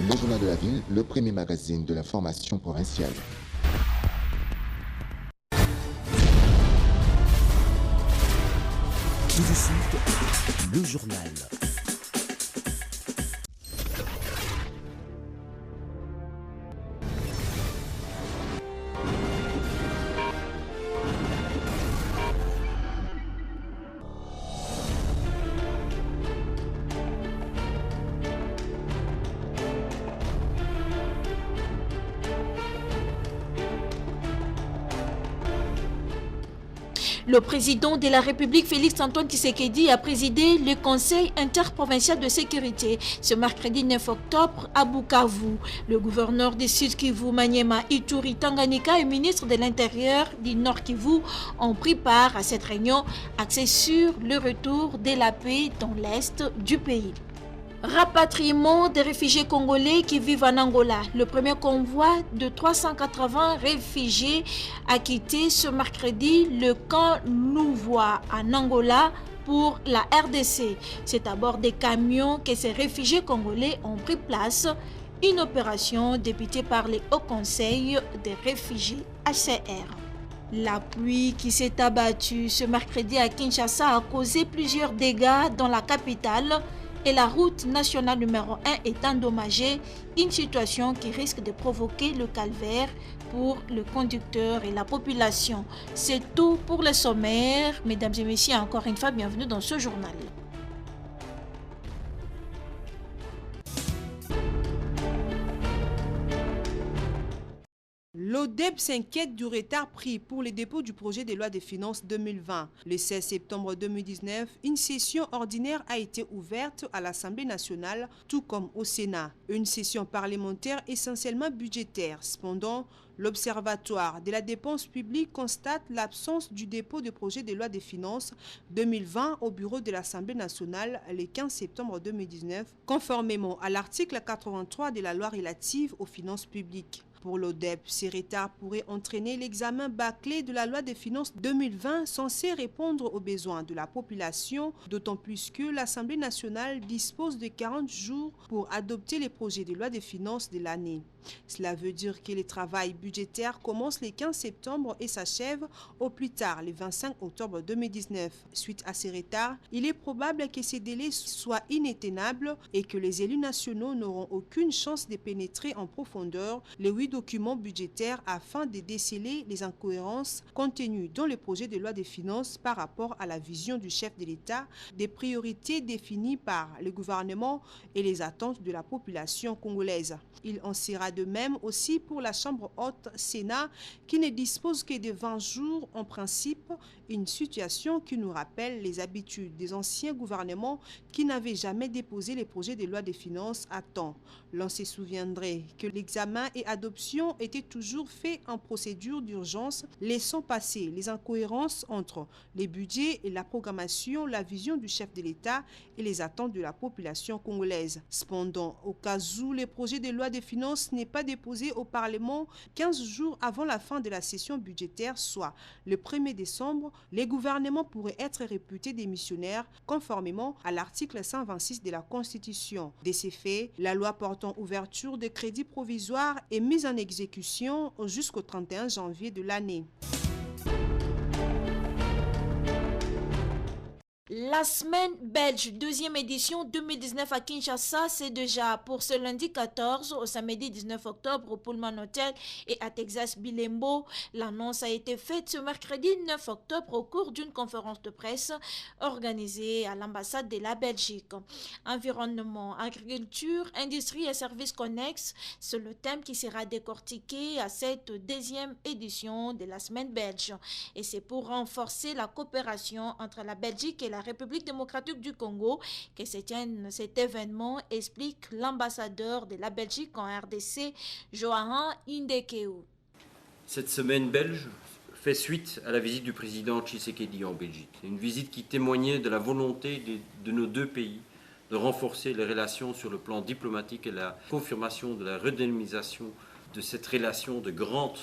Le journal de la ville, le premier magazine de l'information provinciale. Tout de suite, le journal. Le président de la République, Félix-Antoine Tshisekedi, a présidé le Conseil interprovincial de sécurité ce mercredi 9 octobre à Bukavu. Le gouverneur du Sud Kivu, Maniema Ituri Tanganyika, et ministre de l'Intérieur du Nord Kivu ont pris part à cette réunion axée sur le retour de la paix dans l'Est du pays. Rapatriement des réfugiés congolais qui vivent en Angola. Le premier convoi de 380 réfugiés a quitté ce mercredi le camp Louvois en Angola pour la RDC. C'est à bord des camions que ces réfugiés congolais ont pris place. Une opération débutée par les Hauts Conseils des réfugiés HCR. La pluie qui s'est abattue ce mercredi à Kinshasa a causé plusieurs dégâts dans la capitale et la route nationale numéro 1 est endommagée, une situation qui risque de provoquer le calvaire pour le conducteur et la population. C'est tout pour le sommaire. Mesdames et messieurs, encore une fois, bienvenue dans ce journal. L'ODEP s'inquiète du retard pris pour le dépôt du projet de loi des finances 2020. Le 16 septembre 2019, une session ordinaire a été ouverte à l'Assemblée nationale, tout comme au Sénat. Une session parlementaire essentiellement budgétaire. Cependant, l'Observatoire de la dépense publique constate l'absence du dépôt de projet de loi des finances 2020 au bureau de l'Assemblée nationale le 15 septembre 2019, conformément à l'article 83 de la loi relative aux finances publiques. Pour l'ODEP, ces retards pourraient entraîner l'examen bâclé de la loi des finances 2020 censée répondre aux besoins de la population, d'autant plus que l'Assemblée nationale dispose de 40 jours pour adopter les projets de loi des finances de l'année. Cela veut dire que le travail budgétaire commence le 15 septembre et s'achève au plus tard le 25 octobre 2019. Suite à ces retards, il est probable que ces délais soient inétenables et que les élus nationaux n'auront aucune chance de pénétrer en profondeur les 8 documents budgétaires afin de déceler les incohérences contenues dans le projet de loi des finances par rapport à la vision du chef de l'État, des priorités définies par le gouvernement et les attentes de la population congolaise. Il en sera de même aussi pour la Chambre haute Sénat qui ne dispose que de 20 jours en principe, une situation qui nous rappelle les habitudes des anciens gouvernements qui n'avaient jamais déposé les projets de loi des finances à temps. L'on se souviendrait que l'examen et adoption étaient toujours faits en procédure d'urgence, laissant passer les incohérences entre les budgets et la programmation, la vision du chef de l'État et les attentes de la population congolaise. Cependant, au cas où les projets de loi des finances n'est pas déposé au Parlement 15 jours avant la fin de la session budgétaire, soit le 1er décembre, les gouvernements pourraient être réputés démissionnaires conformément à l'article 126 de la Constitution. De ces faits, la loi portant ouverture de crédits provisoires est mise en exécution jusqu'au 31 janvier de l'année. La semaine belge, deuxième édition 2019 à Kinshasa, c'est déjà pour ce lundi 14 au samedi 19 octobre au Pullman Hotel et à Texas Bilembo. L'annonce a été faite ce mercredi 9 octobre au cours d'une conférence de presse organisée à l'ambassade de la Belgique. Environnement, agriculture, industrie et services connexes, c'est le thème qui sera décortiqué à cette deuxième édition de la semaine belge. Et c'est pour renforcer la coopération entre la Belgique et la République démocratique du Congo que se tient cet événement, explique l'ambassadeur de la Belgique en RDC, Johan Indekeu. Cette semaine belge fait suite à la visite du président Tshisekedi en Belgique. C'est une visite qui témoignait de la volonté de nos deux pays de renforcer les relations sur le plan diplomatique et la confirmation de la redynamisation de cette relation de grande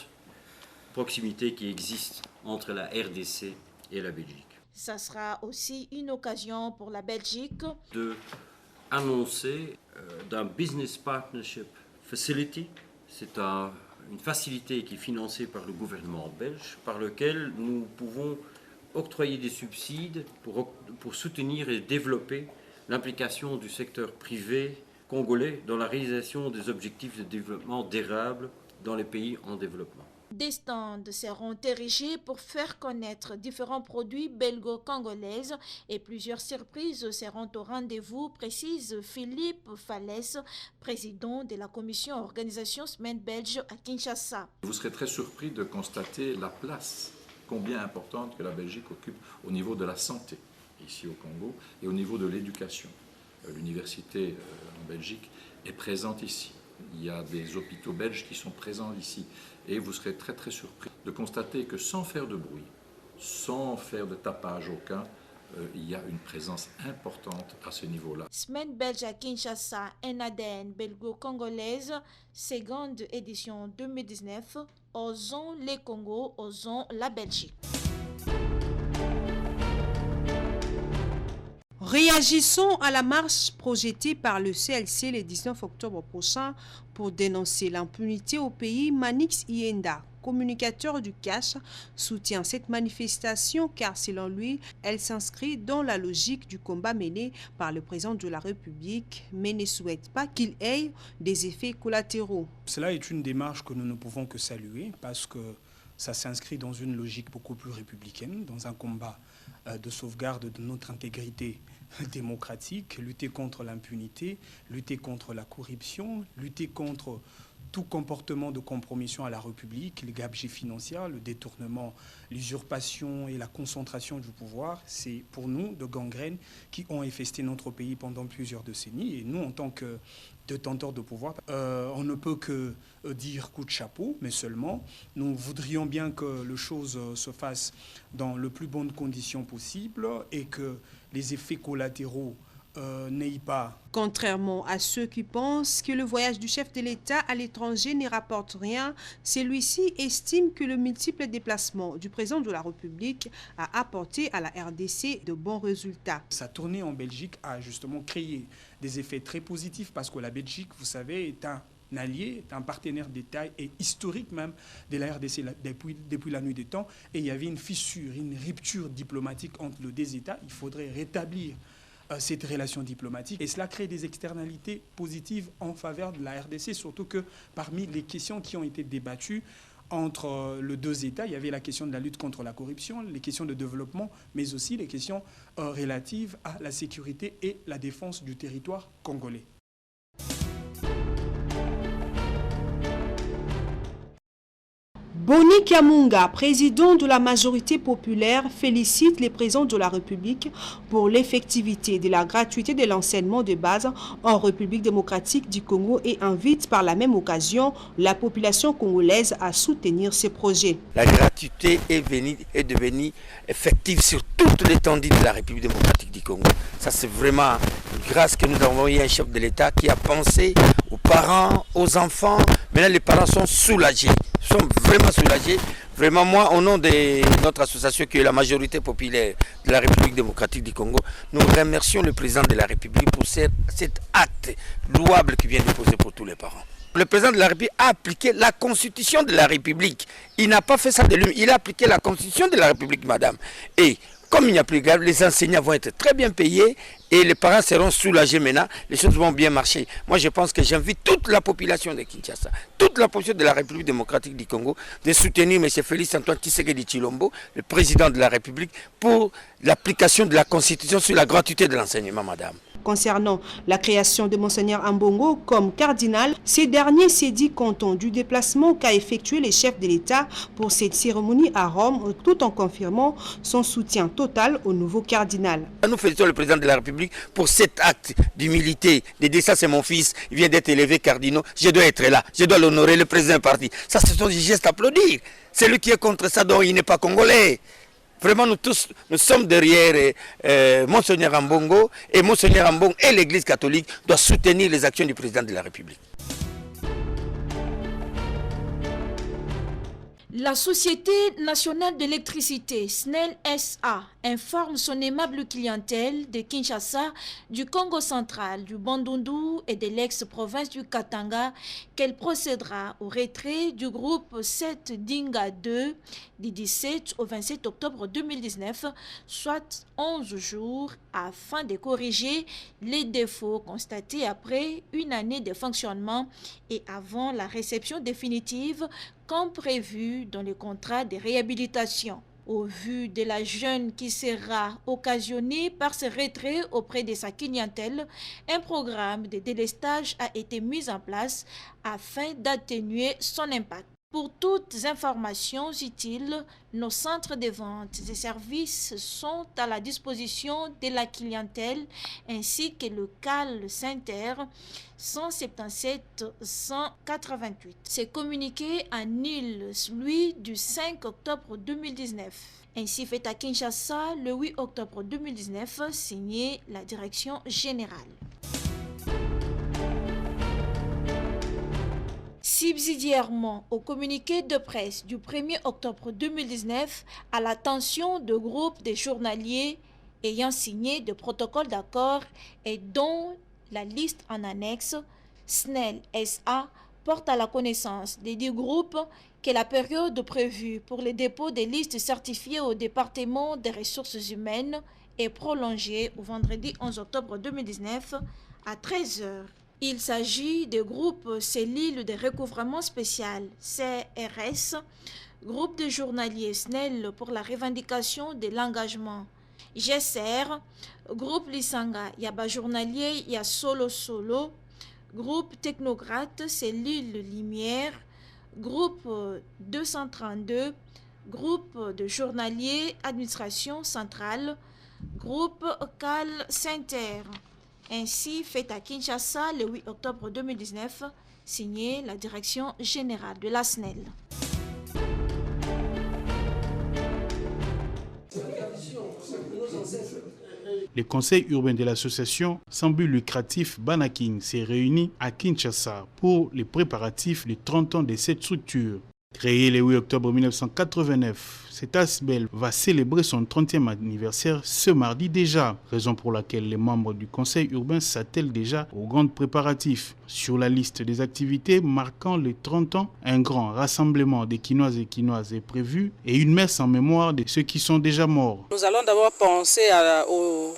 proximité qui existe entre la RDC et la Belgique. Ça sera aussi une occasion pour la Belgique de annoncé d'un Business Partnership Facility. C'est une facilité qui est financée par le gouvernement belge, par lequel nous pouvons octroyer des subsides pour soutenir et développer l'implication du secteur privé congolais dans la réalisation des objectifs de développement durable dans les pays en développement. Des stands seront érigés pour faire connaître différents produits belgo-congolaises et plusieurs surprises seront au rendez-vous, précise Philippe Fallès, président de la commission organisation Semaine belge à Kinshasa. Vous serez très surpris de constater la place combien importante que la Belgique occupe au niveau de la santé ici au Congo et au niveau de l'éducation. L'université en Belgique est présente ici. Il y a des hôpitaux belges qui sont présents ici. Et vous serez très très surpris de constater que sans faire de bruit, sans faire de tapage aucun, il y a une présence importante à ce niveau-là. Semaine belge à Kinshasa, un ADN belgo-congolaise, seconde édition 2019. Osons les Congo, osons la Belgique. Réagissons à la marche projetée par le CLC le 19 octobre prochain pour dénoncer l'impunité au pays. Manix Ienda, communicateur du CASH, soutient cette manifestation car selon lui, elle s'inscrit dans la logique du combat mené par le président de la République, mais ne souhaite pas qu'il ait des effets collatéraux. Cela est une démarche que nous ne pouvons que saluer parce que ça s'inscrit dans une logique beaucoup plus républicaine, dans un combat de sauvegarde de notre intégrité démocratique, lutter contre l'impunité, lutter contre la corruption, lutter contre tout comportement de compromission à la République, les gabegies financières, le détournement, l'usurpation et la concentration du pouvoir. C'est pour nous de gangrènes qui ont infesté notre pays pendant plusieurs décennies. Et nous, en tant que détenteurs de pouvoir, on ne peut que dire coup de chapeau, mais seulement nous voudrions bien que les choses se fassent dans les plus bonnes conditions possibles et que les effets collatéraux n'aient pas. Contrairement à ceux qui pensent que le voyage du chef de l'État à l'étranger ne rapporte rien, celui-ci estime que le multiple déplacement du président de la République a apporté à la RDC de bons résultats. Sa tournée en Belgique a justement créé des effets très positifs parce que la Belgique, vous savez, est un allié, est un partenaire d'État et historique même de la RDC depuis la nuit des temps. Et il y avait une fissure, une rupture diplomatique entre les deux États. Il faudrait rétablir cette relation diplomatique. Et cela crée des externalités positives en faveur de la RDC, surtout que parmi les questions qui ont été débattues entre les deux États, il y avait la question de la lutte contre la corruption, les questions de développement, mais aussi les questions relatives à la sécurité et la défense du territoire congolais. Boni Kamunga, président de la majorité populaire, félicite les présidents de la République pour l'effectivité de la gratuité de l'enseignement de base en République démocratique du Congo et invite par la même occasion la population congolaise à soutenir ces projets. La gratuité est devenue effective sur toute l'étendue de la République démocratique du Congo. Ça, c'est vraiment grâce que nous avons eu un chef de l'État qui a pensé aux parents, aux enfants. Maintenant, les parents sont soulagés. Sont vraiment soulagés. Vraiment, moi, au nom de notre association qui est la majorité populaire de la République démocratique du Congo, nous remercions le président de la République pour cet acte louable qu'il vient de poser pour tous les parents. Le président de la République a appliqué la constitution de la République. Il n'a pas fait ça de lui, il a appliqué la constitution de la République, madame. Et comme il n'y a plus de grève, les enseignants vont être très bien payés et les parents seront soulagés maintenant. Les choses vont bien marcher. Moi, je pense que j'invite toute la population de Kinshasa, toute la population de la République démocratique du Congo, de soutenir M. Félix Antoine Tshisekedi Tshilombo, le président de la République, pour l'application de la Constitution sur la gratuité de l'enseignement, madame. Concernant la création de Monseigneur Ambongo comme cardinal, ces derniers s'est dit content du déplacement qu'a effectué le chef de l'État pour cette cérémonie à Rome, tout en confirmant son soutien total au nouveau cardinal. Nous félicitons le président de la République pour cet acte d'humilité. De dire ça, c'est mon fils, il vient d'être élevé cardinal, je dois être là, je dois l'honorer, le président parti. Ça, ce sont des gestes à applaudir. Celui qui est contre ça, donc il n'est pas congolais. Vraiment, nous tous, nous sommes derrière Monseigneur Ambongo et Monseigneur Ambongo et l'Église catholique doivent soutenir les actions du président de la République. La Société nationale d'électricité, SNEL SA, informe son aimable clientèle de Kinshasa, du Congo central, du Bandundu et de l'ex-province du Katanga qu'elle procédera au retrait du groupe 7 Dinga 2 du 17 au 27 octobre 2019, soit 11 jours, afin de corriger les défauts constatés après une année de fonctionnement et avant la réception définitive comme prévu dans le contrat de réhabilitation. Au vu de la jeune qui sera occasionnée par ce retrait auprès de sa clientèle, un programme de délestage a été mis en place afin d'atténuer son impact. Pour toutes informations utiles, nos centres de vente et services sont à la disposition de la clientèle ainsi que le CAL Center 177 188. C'est communiqué annule celui du 5 octobre 2019. Ainsi fait à Kinshasa le 8 octobre 2019, signé la direction générale. Subsidiairement au communiqué de presse du 1er octobre 2019 à l'attention de groupes de journaliers ayant signé de protocoles d'accord et dont la liste en annexe, SNEL SA porte à la connaissance des 10 groupes que la période prévue pour le dépôt des listes certifiées au département des ressources humaines est prolongée au vendredi 11 octobre 2019 à 13h. Il s'agit des groupes cellules de recouvrement spécial CRS, groupe de journaliers SNEL pour la revendication de l'engagement GSR, groupe Lisanga Yaba journalier Ya Solo, groupe technocrate cellule Lumière, groupe 232, groupe de journaliers administration centrale, groupe CAL Center. Ainsi fait à Kinshasa le 8 octobre 2019, signé la direction générale de la SNEL. Le conseil urbain de l'association sans but lucratif Banakin s'est réuni à Kinshasa pour les préparatifs des 30 ans de cette structure. Créé le 8 octobre 1989, cet ASBEL va célébrer son 30e anniversaire ce mardi déjà, raison pour laquelle les membres du conseil urbain s'attellent déjà aux grands préparatifs. Sur la liste des activités marquant les 30 ans, un grand rassemblement des Kinoises et Kinoises est prévu et une messe en mémoire de ceux qui sont déjà morts. Nous allons d'abord penser aux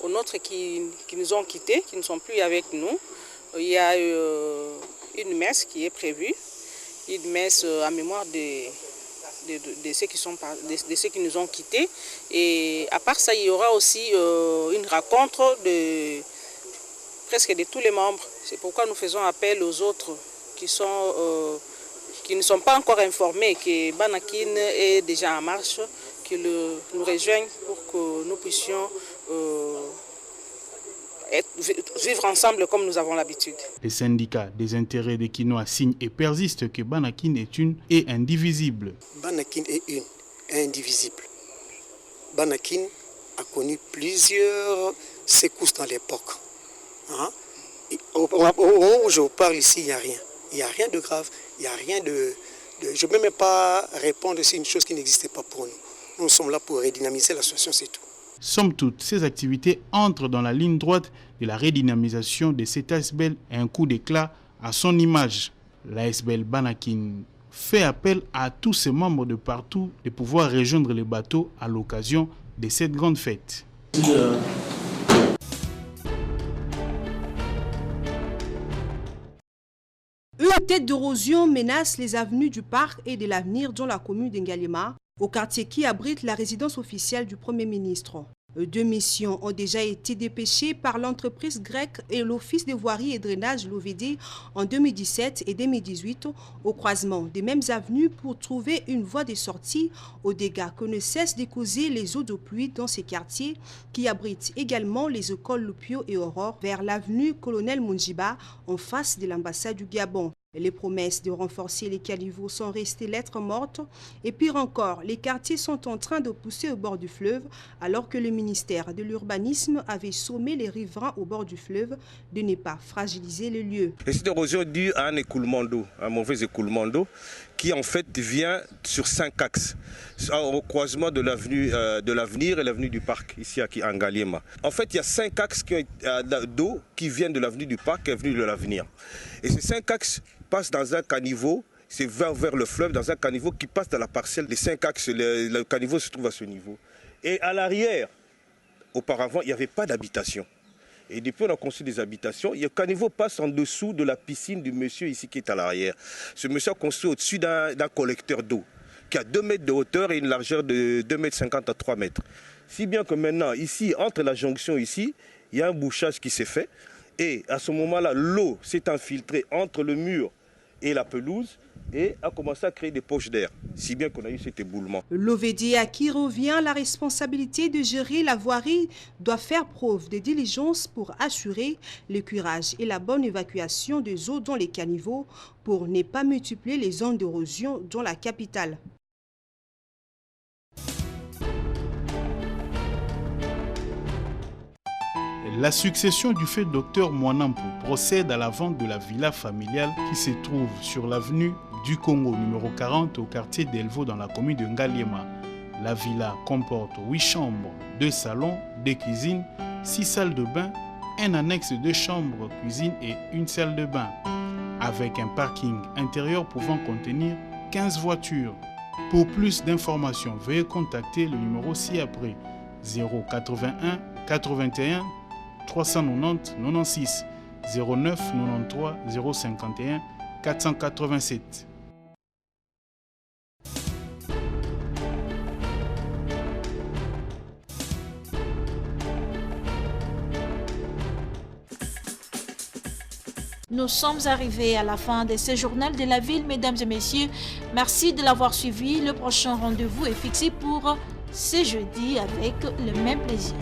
nôtres qui nous ont quittés, qui ne sont plus avec nous. Il y a une messe qui est prévue. Une messe en mémoire de ceux qui nous ont quittés. Et à part ça, il y aura aussi une rencontre de presque de tous les membres. C'est pourquoi nous faisons appel aux autres qui ne sont pas encore informés que Banakin est déjà en marche, qu'ils nous rejoignent pour que nous puissions vivre ensemble comme nous avons l'habitude. Les syndicats des intérêts des Kinois signent et persistent que Banakin est une et indivisible. Banakin est une et indivisible. Banakin a connu plusieurs secousses dans l'époque. Au moment où je vous parle ici, il n'y a rien. Il n'y a rien de grave, il n'y a rien de... Je ne peux même pas répondre sur une chose qui n'existait pas pour nous. Nous sommes là pour redynamiser l'association, c'est tout. Somme toute, ces activités entrent dans la ligne droite de la redynamisation de cet ASBEL et un coup d'éclat à son image. L'ASBEL Banakin fait appel à tous ses membres de partout de pouvoir rejoindre les bateaux à l'occasion de cette grande fête. Une tête d'érosion menace les avenues du parc et de l'avenir dans la commune d'Ngalema, au quartier qui abrite la résidence officielle du Premier ministre. 2 missions ont déjà été dépêchées par l'entreprise grecque et l'Office de voirie et drainage l'OVD en 2017 et 2018 au croisement des mêmes avenues pour trouver une voie de sortie aux dégâts que ne cessent de causer les eaux de pluie dans ces quartiers qui abritent également les écoles Lupio et Aurore vers l'avenue Colonel Munjiba en face de l'ambassade du Gabon. Les promesses de renforcer les caniveaux sont restées lettres mortes et pire encore, les quartiers sont en train de pousser au bord du fleuve alors que le ministère de l'Urbanisme avait sommé les riverains au bord du fleuve de ne pas fragiliser le lieu. C'est une érosion due à un écoulement d'eau, un mauvais écoulement d'eau qui en fait vient sur 5 axes, au croisement de l'avenue de l'Avenir et l'avenue du Parc, ici à Ngaliema. En fait, il y a 5 axes d'eau qui viennent de l'avenue du Parc et l'avenue de l'Avenir. Et ces 5 axes passent dans un caniveau, c'est vers le fleuve, dans un caniveau qui passe dans la parcelle. Les 5 axes, le caniveau se trouve à ce niveau. Et à l'arrière, auparavant, il n'y avait pas d'habitation. Et depuis on a construit des habitations, le caniveau passe en dessous de la piscine du monsieur ici qui est à l'arrière. Ce monsieur a construit au-dessus d'un collecteur d'eau qui a 2 mètres de hauteur et une largeur de 2,50 m à 3 mètres. Si bien que maintenant, ici, entre la jonction ici, il y a un bouchage qui s'est fait. Et à ce moment-là, l'eau s'est infiltrée entre le mur et la pelouse et a commencé à créer des poches d'air, si bien qu'on a eu cet éboulement. L'OVD à qui revient la responsabilité de gérer la voirie doit faire preuve de diligence pour assurer le curage et la bonne évacuation des eaux dans les caniveaux pour ne pas multiplier les zones d'érosion dans la capitale. La succession du fait Dr Mwanampo procède à la vente de la villa familiale qui se trouve sur l'avenue du Congo numéro 40 au quartier d'Elvo dans la commune de Ngaliema. La villa comporte 8 chambres, 2 salons, 2 cuisines, 6 salles de bain, un annexe de 2 chambres, cuisine et une salle de bain, avec un parking intérieur pouvant contenir 15 voitures. Pour plus d'informations, veuillez contacter le numéro ci-après 081 81 390 96 09 93 051 487. Nous sommes arrivés à la fin de ce journal de la ville, mesdames et messieurs. Merci de l'avoir suivi. Le prochain rendez-vous est fixé pour ce jeudi avec le même plaisir.